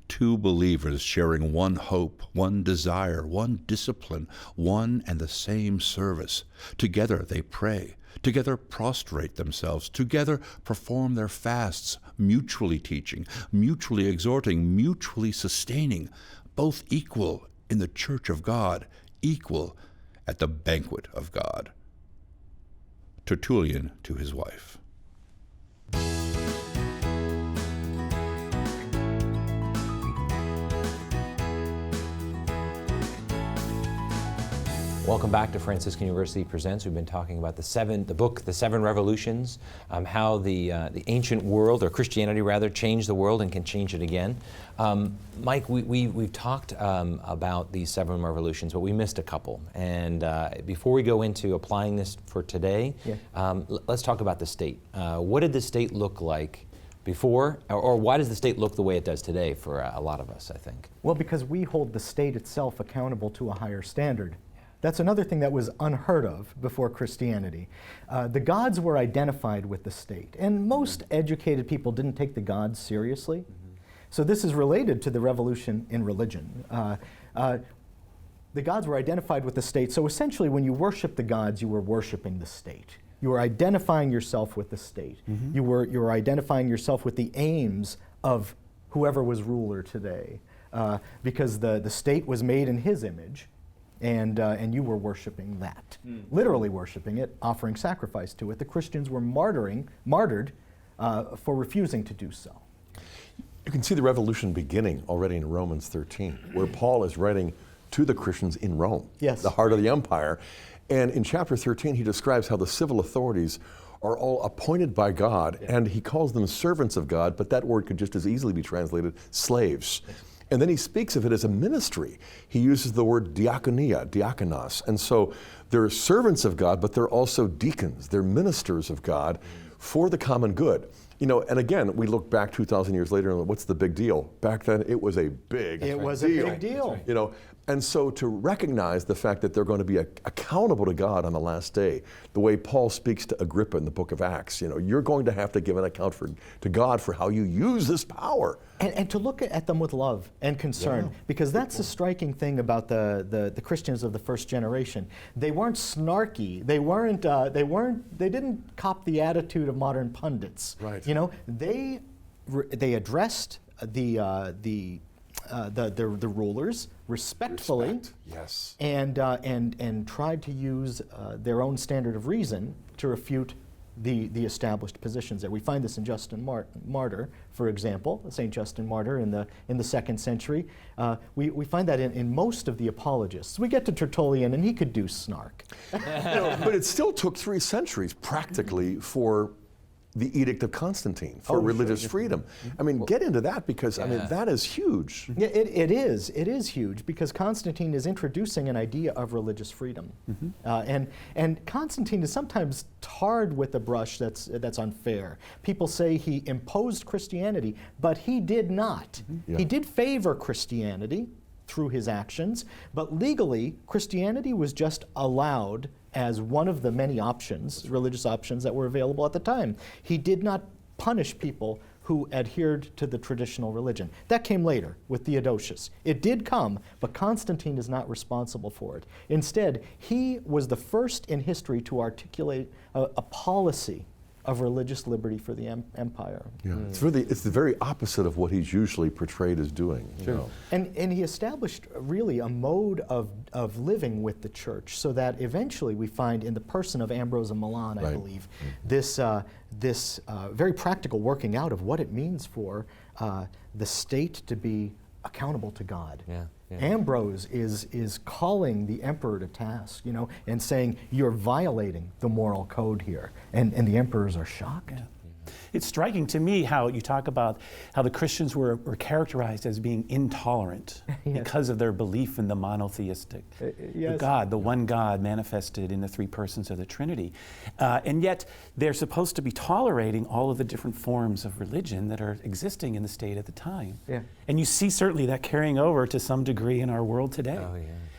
Two believers sharing one hope, one desire, one discipline, one and the same service. Together they pray, together prostrate themselves, together perform their fasts, mutually teaching, mutually exhorting, mutually sustaining, both equal in the church of God, equal at the banquet of God. Tertullian to his wife. Welcome back to Franciscan University Presents. We've been talking about the book, The Seven Revolutions, how the ancient world, or Christianity rather, changed the world and can change it again. Mike, we've talked about these seven revolutions, but we missed a couple. And before we go into applying this for today, let's talk about the state. What did the state look like before, or why does the state look the way it does today for a lot of us, I think? Well, because we hold the state itself accountable to a higher standard. That's another thing that was unheard of before Christianity. The gods were identified with the state, and most educated people didn't take the gods seriously. So this is related to the revolution in religion. The gods were identified with the state, so essentially when you worship the gods, you were worshiping the state. You were identifying yourself with the state. You were identifying yourself with the aims of whoever was ruler today, because the state was made in his image. And you were worshiping that, literally worshiping it, offering sacrifice to it. The Christians were martyred for refusing to do so. You can see the revolution beginning already in Romans 13, where Paul is writing to the Christians in Rome, the heart of the empire. And in chapter 13, he describes how the civil authorities are all appointed by God, and he calls them servants of God, but that word could just as easily be translated slaves. And then he speaks of it as a ministry. He uses the word diakonia, diakonos. And so they're servants of God, but they're also deacons. They're ministers of God for the common good. You know, and again, we look back 2,000 years later and what's the big deal? Back then, it was a big deal. It was a big deal. You know, and so to recognize the fact that they're going to be accountable to God on the last day, the way Paul speaks to Agrippa in the book of Acts, you know, you're going to have to give an account to God for how you use this power. And to look at them with love and concern, because that's the striking thing about the Christians of the first generation. They weren't snarky. They didn't cop the attitude of modern pundits. Right. You know, they addressed the rulers respectfully. Respect. Yes. And tried to use their own standard of reason to refute the established positions there. We find this in Justin Martyr, for example, St. Justin Martyr in the 2nd century. We find that in most of the apologists. We get to Tertullian, and he could do snark. But it still took 3 centuries practically for the Edict of Constantine for religious freedom. I mean, get into that because, I mean, that is huge. Yeah, it is. It is huge because Constantine is introducing an idea of religious freedom. And Constantine is sometimes tarred with a brush that's unfair. People say he imposed Christianity, but he did not. He did favor Christianity through his actions, but legally, Christianity was just allowed as one of the many options, religious options that were available at the time. He did not punish people who adhered to the traditional religion. That came later with Theodosius. It did come, but Constantine is not responsible for it. Instead, he was the first in history to articulate a policy of religious liberty for the empire. Yeah. It's the very opposite of what he's usually portrayed as doing. You know. And he established really a mode of living with the church, so that eventually we find in the person of Ambrose of Milan, I believe, this very practical working out of what it means for the state to be accountable to God. Ambrose is calling the emperor to task, you know, and saying, you're violating the moral code here. And the emperors are shocked. It's striking to me how you talk about how the Christians were characterized as being intolerant because of their belief in the monotheistic the God, the one God manifested in the 3 persons of the Trinity. And yet they're supposed to be tolerating all of the different forms of religion that are existing in the state at the time. And you see certainly that carrying over to some degree in our world today.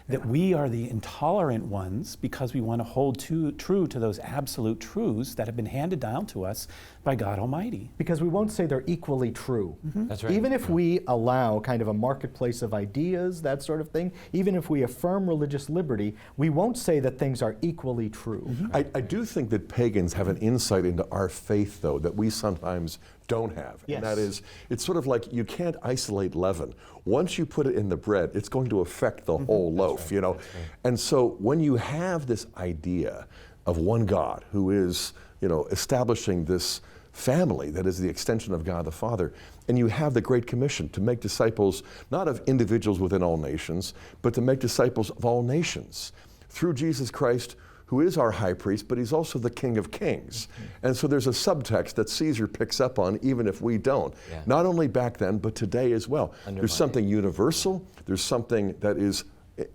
That we are the intolerant ones because we want to hold true to those absolute truths that have been handed down to us by God Almighty. Because we won't say they're equally true. That's right. Even if we allow kind of a marketplace of ideas, that sort of thing, even if we affirm religious liberty, we won't say that things are equally true. I do think that pagans have an insight into our faith, though, that we sometimes don't have. Yes. And that is, it's sort of like you can't isolate leaven. Once you put it in the bread, it's going to affect the whole loaf, you know. And so when you have this idea of one God who is, you know, establishing this family that is the extension of God the Father, and you have the Great Commission to make disciples, not of individuals within all nations, but to make disciples of all nations through Jesus Christ, who is our high priest, but he's also the King of Kings. And so there's a subtext that Caesar picks up on, even if we don't. Not only back then, but today as well. There's something universal, there's something that is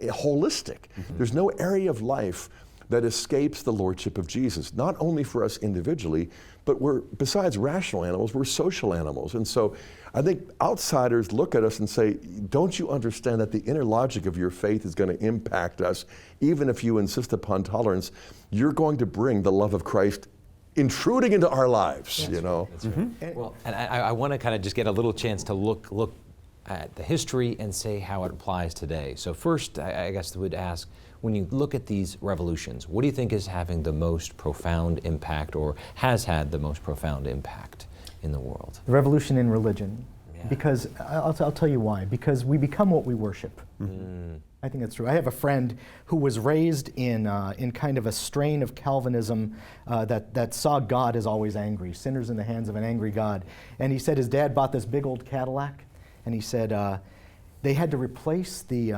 holistic. There's no area of life that escapes the lordship of Jesus, not only for us individually, but besides rational animals, we're social animals. And so I think outsiders look at us and say, don't you understand that the inner logic of your faith is going to impact us? Even if you insist upon tolerance, you're going to bring the love of Christ intruding into our lives, you know? Well, and I want to kind of just get a little chance to look at the history and say how it applies today. So first, I guess I would ask, when you look at these revolutions, what do you think is having the most profound impact or has had the most profound impact in the world? The revolution in religion. Because I'll tell you why. Because we become what we worship. I think that's true. I have a friend who was raised in kind of a strain of Calvinism that saw God as always angry, sinners in the hands of an angry God. And he said his dad bought this big old Cadillac, and he said they had to replace the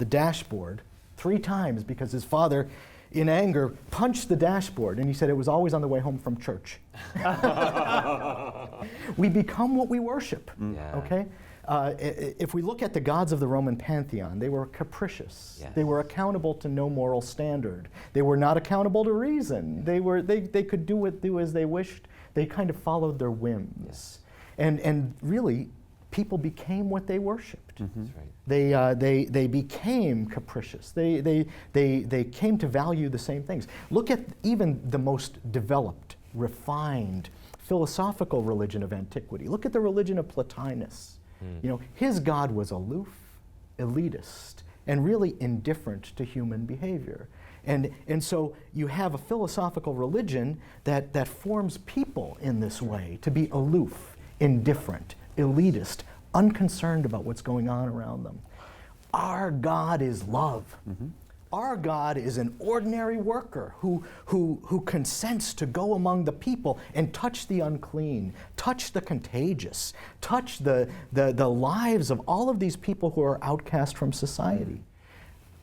dashboard 3 times because his father, in anger, punched the dashboard, and he said it was always on the way home from church. We become what we worship, okay? If we look at the gods of the Roman pantheon, they were capricious. Yes. They were accountable to no moral standard. They were not accountable to reason. They could do as they wished. They kind of followed their whims. Yes. And really, people became what they worshipped. That's right. They became capricious. They came to value the same things. Look at even the most developed, refined, philosophical religion of antiquity. Look at the religion of Plotinus. You know, his God was aloof, elitist, and really indifferent to human behavior. And so you have a philosophical religion that forms people in this way, to be aloof, indifferent, elitist, unconcerned about what's going on around them. Our God is love. Our God is an ordinary worker who consents to go among the people and touch the unclean, touch the contagious, touch the lives of all of these people who are outcast from society.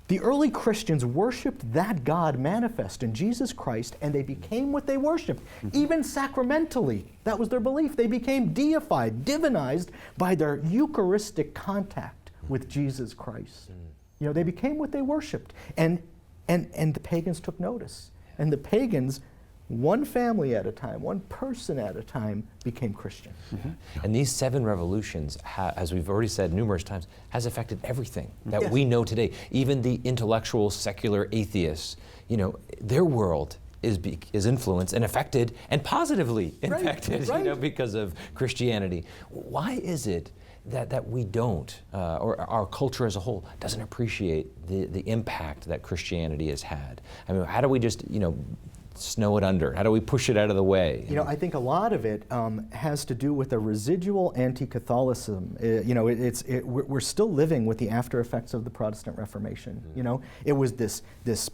The early Christians worshiped that God manifest in Jesus Christ, and they became what they worshiped, even sacramentally. That was their belief. They became deified, divinized by their Eucharistic contact with Jesus Christ. You know, they became what they worshiped, and the pagans took notice. And the pagans, one family at a time, one person at a time, became Christian. And these 7 revolutions, as we've already said numerous times, has affected everything that Yes. we know today. Even the intellectual, secular atheists, you know, their world is influenced and affected, and positively infected, right. you know, because of Christianity. Why is it that we don't, or our culture as a whole doesn't appreciate the impact that Christianity has had? I mean, how do we just, you know, snow it under? How do we push it out of the way? You know, I think a lot of it has to do with a residual anti-Catholicism. You know, we're still living with the after effects of the Protestant Reformation. You know, it was this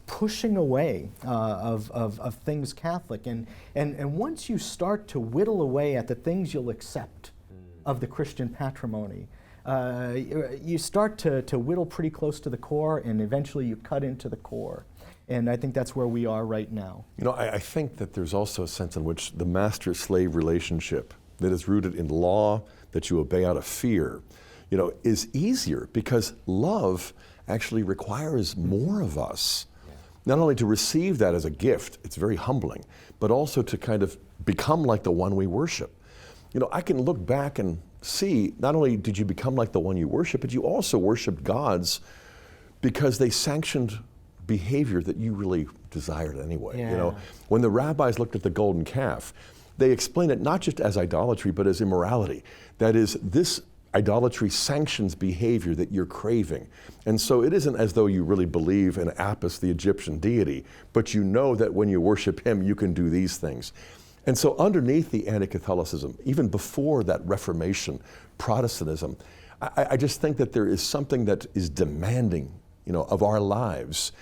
pushing away of things Catholic, and once you start to whittle away at the things you'll accept of the Christian patrimony, you start to whittle pretty close to the core, and eventually you cut into the core. And I think that's where we are right now. You know, I think that there's also a sense in which the master-slave relationship that is rooted in law, that you obey out of fear, you know, is easier because love actually requires more of us. Not only to receive that as a gift, it's very humbling, but also to kind of become like the one we worship. You know, I can look back and see, not only did you become like the one you worship, but you also worshiped gods because they sanctioned behavior that you really desired anyway. Yeah. You know, when the rabbis looked at the golden calf, they explained it not just as idolatry, but as immorality. That is, this idolatry sanctions behavior that you're craving. And so it isn't as though you really believe in Apis, the Egyptian deity, but you know that when you worship him, you can do these things. And so underneath the anti-Catholicism, even before that Reformation, Protestantism, I just think that there is something that is demanding, you know, of our lives.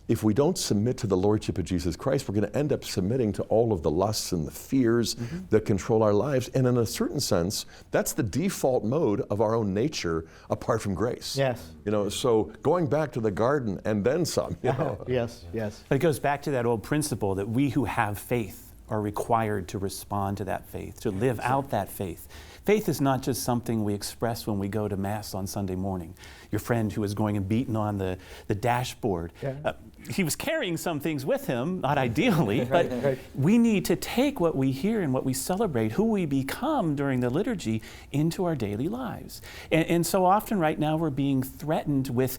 If we don't submit to the Lordship of Jesus Christ, we're going to end up submitting to all of the lusts and the fears that control our lives. And in a certain sense, that's the default mode of our own nature apart from grace. Yes. You know, so going back to the garden and then some, you know. Yes, yes. But it goes back to that old principle that we who have faith are required to respond to that faith, to live out that faith. Faith is not just something we express when we go to Mass on Sunday morning. Your friend who was going and beating on the dashboard, he was carrying some things with him, not ideally, but we need to take what we hear and what we celebrate, who we become during the liturgy, into our daily lives. And so often right now we're being threatened with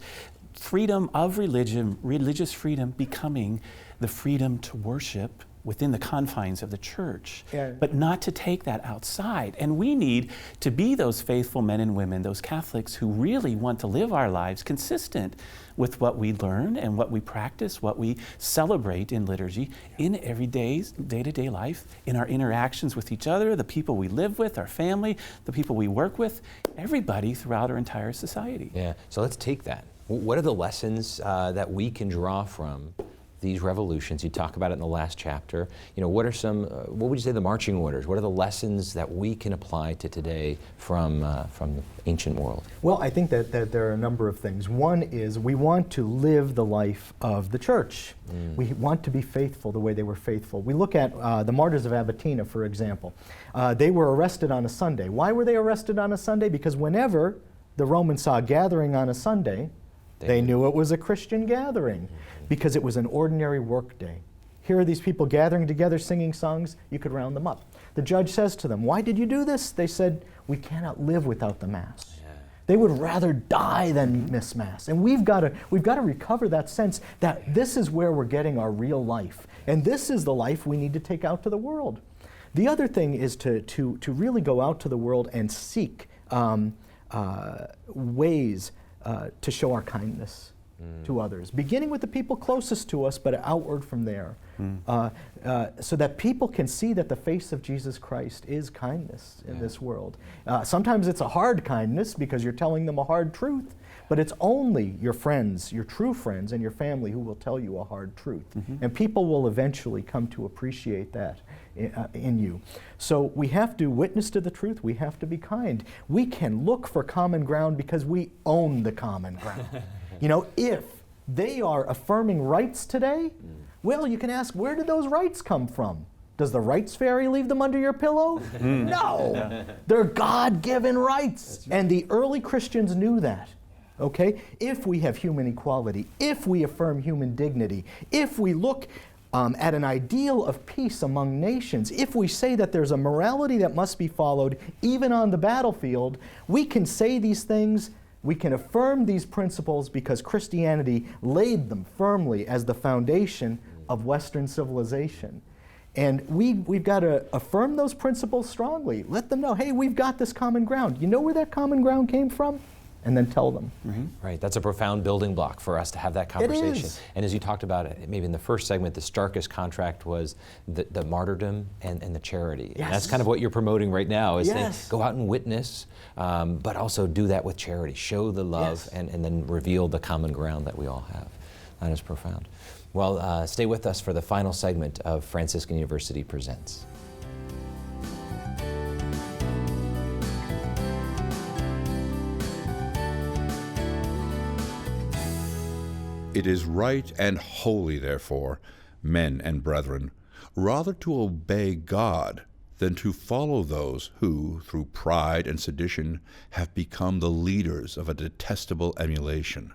freedom of religion, religious freedom becoming the freedom to worship within the confines of the church, but not to take that outside. And we need to be those faithful men and women, those Catholics who really want to live our lives consistent with what we learn and what we practice, what we celebrate in liturgy, in day-to-day life, in our interactions with each other, the people we live with, our family, the people we work with, everybody throughout our entire society. Yeah, so let's take that. What are the lessons that we can draw from these revolutions? You talk about it in the last chapter. You know, what are some, what would you say the marching orders? What are the lessons that we can apply to today from the ancient world? Well, I think that there are a number of things. One is we want to live the life of the church. We want to be faithful the way they were faithful. We look at the martyrs of Abatina, for example. They were arrested on a Sunday. Why were they arrested on a Sunday? Because whenever the Romans saw a gathering on a Sunday, they knew it was a Christian gathering because it was an ordinary work day. Here are these people gathering together, singing songs. You could round them up. The judge says to them, "Why did you do this?" They said, "We cannot live without the Mass." Yeah. They would rather die than miss Mass. And we've got to recover that sense that this is where we're getting our real life. And this is the life we need to take out to the world. The other thing is to really go out to the world and seek ways to show our kindness to others, beginning with the people closest to us, but outward from there, so that people can see that the face of Jesus Christ is kindness in this world. Sometimes it's a hard kindness because you're telling them a hard truth, but it's only your friends, your true friends, and your family who will tell you a hard truth. And people will eventually come to appreciate that in you. So we have to witness to the truth. We have to be kind. We can look for common ground because we own the common ground. You know, if they are affirming rights today, well, you can ask, where did those rights come from? Does the rights fairy leave them under your pillow? No. They're God-given rights. And the early Christians knew that. Okay? If we have human equality, if we affirm human dignity, if we look at an ideal of peace among nations, if we say that there's a morality that must be followed even on the battlefield, we can say these things. We can affirm these principles because Christianity laid them firmly as the foundation of Western civilization. And we've got to affirm those principles strongly. Let them know, hey, we've got this common ground. You know where that common ground came from? And then tell them. Right, that's a profound building block for us to have that conversation. It is. And as you talked about it, maybe in the first segment, the starkest contract was the martyrdom and the charity. Yes. And that's kind of what you're promoting right now, is Yes. saying, go out and witness, but also do that with charity. Show the love and then reveal the common ground that we all have. That is profound. Well, stay with us for the final segment of Franciscan University Presents. It is right and holy, therefore, men and brethren, rather to obey God than to follow those who, through pride and sedition, have become the leaders of a detestable emulation.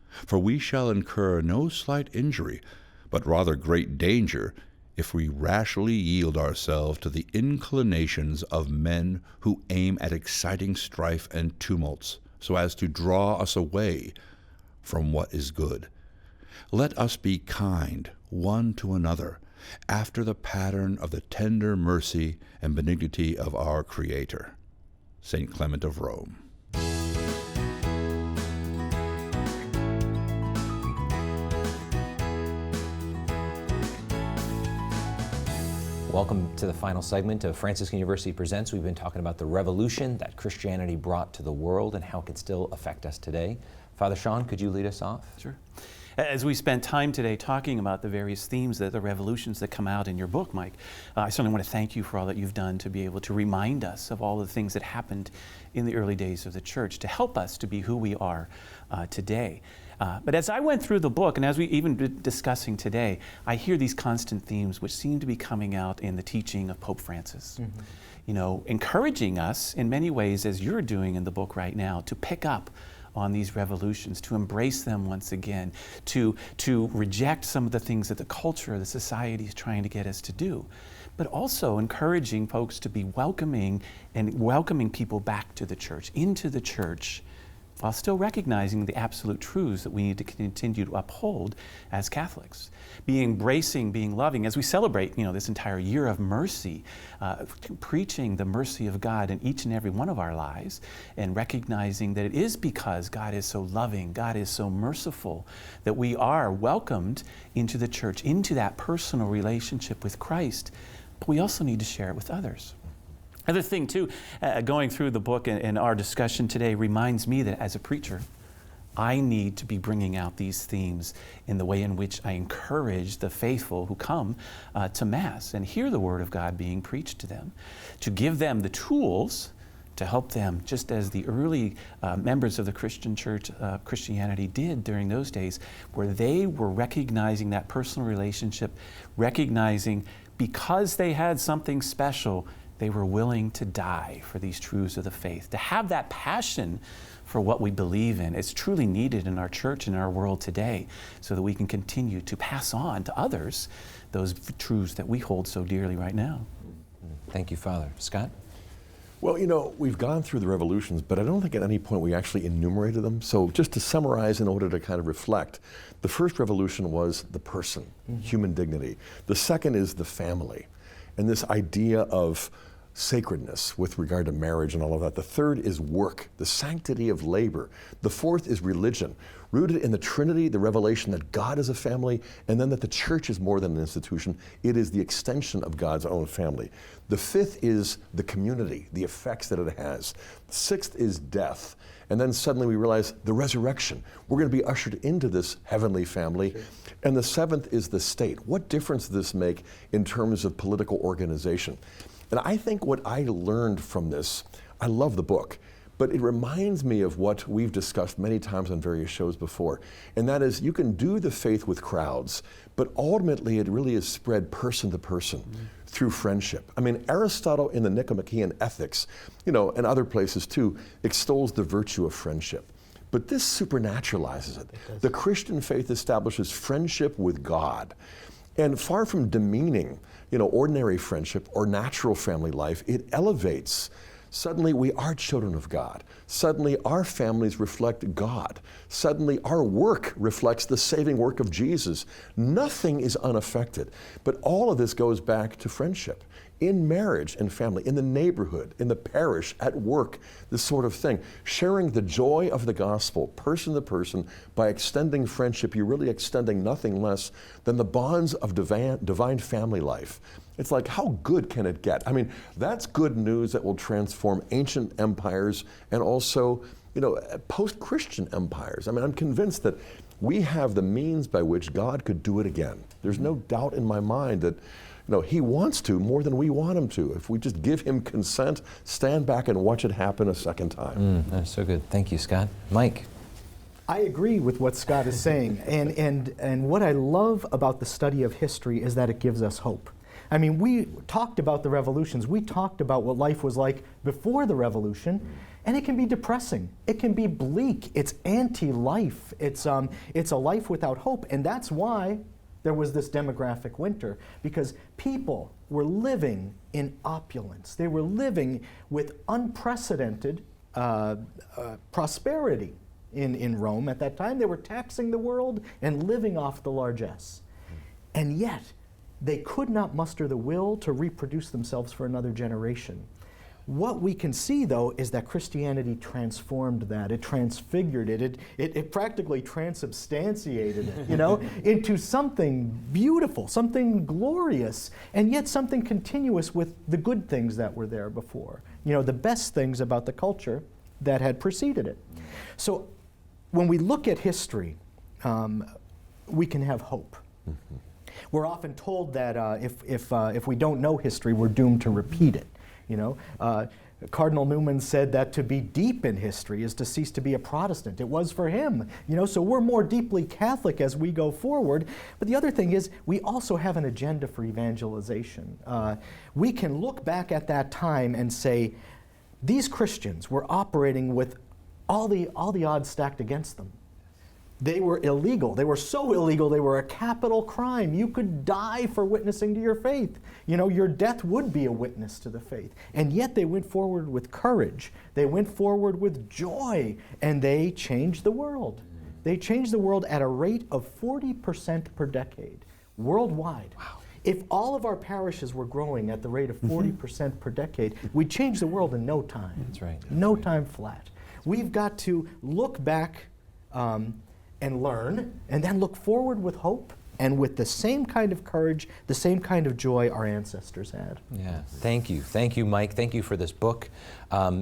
For we shall incur no slight injury, but rather great danger, if we rashly yield ourselves to the inclinations of men who aim at exciting strife and tumults, so as to draw us away from what is good. Let us be kind one to another, after the pattern of the tender mercy and benignity of our Creator. St. Clement of Rome. Welcome to the final segment of Franciscan University Presents. We've been talking about the revolution that Christianity brought to the world and how it could still affect us today. Father Sean, could you lead us off? Sure. As we spent time today talking about the various themes, the revolutions that come out in your book, Mike, I certainly want to thank you for all that you've done to be able to remind us of all the things that happened in the early days of the church to help us to be who we are today. But as I went through the book, and as we even been discussing today, I hear these constant themes which seem to be coming out in the teaching of Pope Francis. You know, encouraging us in many ways, as you're doing in the book right now, to pick up on these revolutions, to embrace them once again, to reject some of the things that the culture, the society is trying to get us to do, but also encouraging folks to be welcoming people back to the church, into the church, while still recognizing the absolute truths that we need to continue to uphold as Catholics. Being embracing, being loving, as we celebrate, this entire year of mercy, preaching the mercy of God in each and every one of our lives, and recognizing that it is because God is so loving, God is so merciful, that we are welcomed into the church, into that personal relationship with Christ, but we also need to share it with others. Another thing, too, going through the book and our discussion today reminds me that as a preacher, I need to be bringing out these themes in the way in which I encourage the faithful who come to Mass and hear the Word of God being preached to them, to give them the tools to help them, just as the early members of the Christian church, Christianity did during those days, where they were recognizing that personal relationship, recognizing because they had something special, they were willing to die for these truths of the faith. To have that passion for what we believe in is truly needed in our church and in our world today, so that we can continue to pass on to others those truths that we hold so dearly right now. Thank you, Father. Scott? Well, you know, we've gone through the revolutions, but I don't think at any point we actually enumerated them. So just to summarize in order to kind of reflect, the first revolution was the person, human dignity. The second is the family, and this idea of sacredness with regard to marriage and all of that. The third is work, the sanctity of labor. The fourth is religion, rooted in the Trinity, the revelation that God is a family, and then that the church is more than an institution. It is the extension of God's own family. The fifth is the community, the effects that it has. The sixth is death. And then suddenly we realize the resurrection. We're going to be ushered into this heavenly family. Sure. And the seventh is the state. What difference does this make in terms of political organization? And I think what I learned from this, I love the book, but it reminds me of what we've discussed many times on various shows before. And that is, you can do the faith with crowds, but ultimately it really is spread person to person through friendship. I mean, Aristotle in the Nicomachean Ethics, you know, and other places too, extols the virtue of friendship. But this supernaturalizes it. The Christian faith establishes friendship with God. And far from demeaning, you know, ordinary friendship or natural family life, it elevates. Suddenly we are children of God. Suddenly our families reflect God. Suddenly our work reflects the saving work of Jesus. Nothing is unaffected. But all of this goes back to friendship. In marriage and family, in the neighborhood, in the parish, at work, this sort of thing. Sharing the joy of the gospel, person to person, by extending friendship, you're really extending nothing less than the bonds of divine family life. It's like, how good can it get? I mean, that's good news that will transform ancient empires and also, you know, post-Christian empires. I mean, I'm convinced that we have the means by which God could do it again. There's no doubt in my mind that, you know, he wants to more than we want him to. If we just give him consent, stand back and watch it happen a second time. That's so good. Thank you, Scott. Mike? I agree with what Scott is saying. And what I love about the study of history is that it gives us hope. I mean, we talked about the revolutions. We talked about what life was like before the revolution, and it can be depressing. It can be bleak. It's anti-life. It's a life without hope, and that's why there was this demographic winter, because people were living in opulence. They were living with unprecedented prosperity in Rome at that time. They were taxing the world and living off the largesse. And yet, they could not muster the will to reproduce themselves for another generation. What we can see, though, is that Christianity transformed that. It transfigured it. It practically transubstantiated it, you know, into something beautiful, something glorious, and yet something continuous with the good things that were there before. You know, the best things about the culture that had preceded it. So when we look at history, we can have hope. Mm-hmm. We're often told that if we don't know history, we're doomed to repeat it. You know, Cardinal Newman said that to be deep in history is to cease to be a Protestant. It was for him. You know, so we're more deeply Catholic as we go forward. But the other thing is, we also have an agenda for evangelization. We can look back at that time and say, these Christians were operating with all the odds stacked against them. They were illegal. They were so illegal, they were a capital crime. You could die for witnessing to your faith. You know, your death would be a witness to the faith. And yet they went forward with courage. They went forward with joy, and they changed the world. They changed the world at a rate of 40% per decade, worldwide. Wow. If all of our parishes were growing at the rate of 40% per decade, we'd change the world in no time. That's right. No time flat. We've got to look back and learn, and then look forward with hope and with the same kind of courage, the same kind of joy our ancestors had. Yeah, thank you. Thank you, Mike. Thank you for this book.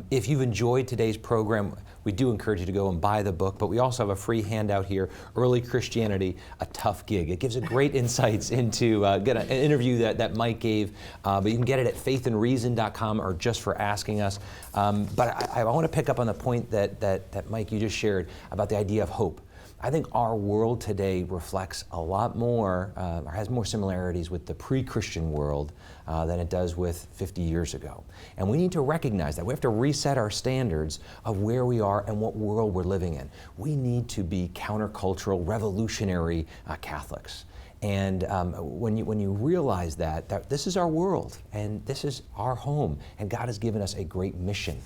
If you've enjoyed today's program, we do encourage you to go and buy the book, but we also have a free handout here, Early Christianity, A Tough Gig. It gives a great insights into an interview that Mike gave, but you can get it at faithandreason.com or just for asking us. But I want to pick up on the point that Mike, you just shared about the idea of hope. I think our world today reflects a lot more, or has more similarities with the pre-Christian world than it does with 50 years ago. And we need to recognize that. We have to reset our standards of where we are and what world we're living in. We need to be countercultural, revolutionary Catholics. And when you realize that this is our world and this is our home, and God has given us a great mission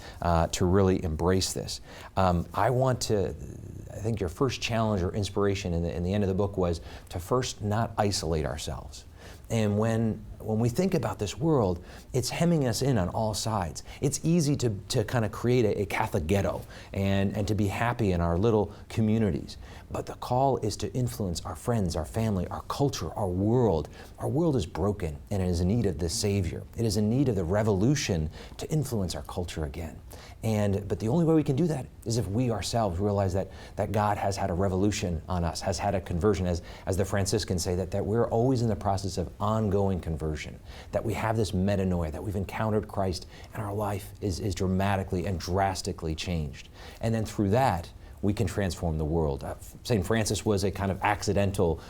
to really embrace this. I think your first challenge or inspiration in the end of the book was to first not isolate ourselves. And when we think about this world, it's hemming us in on all sides. It's easy to kind of create a Catholic ghetto and to be happy in our little communities. But the call is to influence our friends, our family, our culture, our world. Our world is broken and it is in need of the Savior. It is in need of the revolution to influence our culture again. But the only way we can do that is if we ourselves realize that God has had a revolution on us, has had a conversion, as the Franciscans say, that we're always in the process of ongoing conversion, that we have this metanoia, that we've encountered Christ and our life is dramatically and drastically changed. And then through that, we can transform the world. St. Francis was a kind of accidental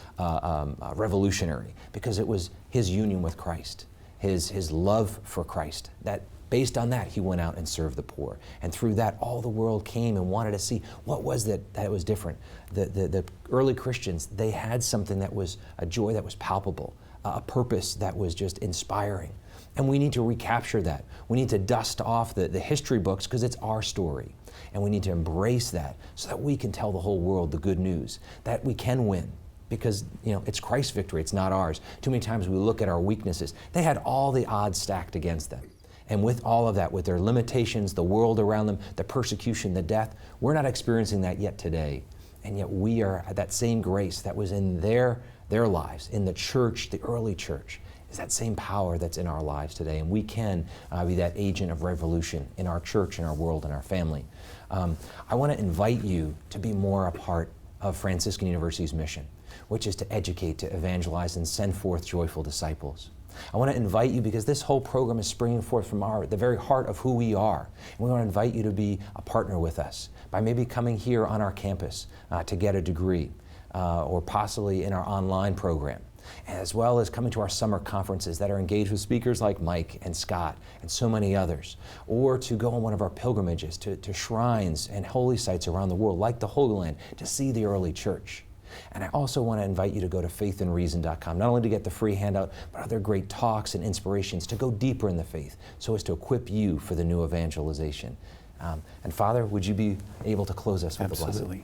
revolutionary because it was his union with Christ, his love for Christ, that based on that, he went out and served the poor. And through that, all the world came and wanted to see what was that it was different. The early Christians, they had something that was a joy that was palpable, a purpose that was just inspiring. And we need to recapture that. We need to dust off the history books because it's our story. And we need to embrace that so that we can tell the whole world the good news, that we can win. Because it's Christ's victory, it's not ours. Too many times we look at our weaknesses. They had all the odds stacked against them. And with all of that, with their limitations, the world around them, the persecution, the death, we're not experiencing that yet today. And yet we are at that same grace that was in their lives, in the church, the early church, is that same power that's in our lives today. And we can be that agent of revolution in our church, in our world, in our family. I want to invite you to be more a part of Franciscan University's mission, which is to educate, to evangelize, and send forth joyful disciples. I want to invite you because this whole program is springing forth from the very heart of who we are. And we want to invite you to be a partner with us by maybe coming here on our campus to get a degree or possibly in our online program, as well as coming to our summer conferences that are engaged with speakers like Mike and Scott and so many others, or to go on one of our pilgrimages to shrines and holy sites around the world like the Holy Land to see the early church. And I also want to invite you to go to faithandreason.com, not only to get the free handout, but other great talks and inspirations to go deeper in the faith so as to equip you for the new evangelization. And Father, would you be able to close us with a blessing? Absolutely.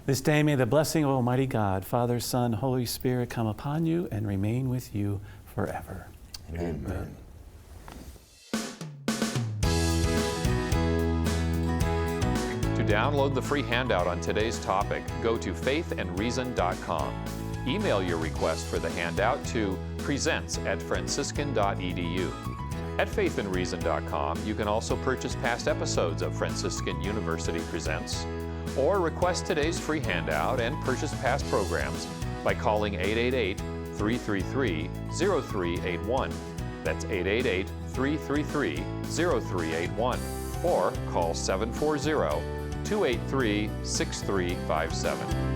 This day may the blessing of Almighty God, Father, Son, Holy Spirit come upon you and remain with you forever. Amen. Amen. To download the free handout on today's topic, go to faithandreason.com. Email your request for the handout to presents@franciscan.edu. At faithandreason.com, you can also purchase past episodes of Franciscan University Presents, or request today's free handout and purchase past programs by calling 888-333-0381. That's 888-333-0381, or call 740-283-6357.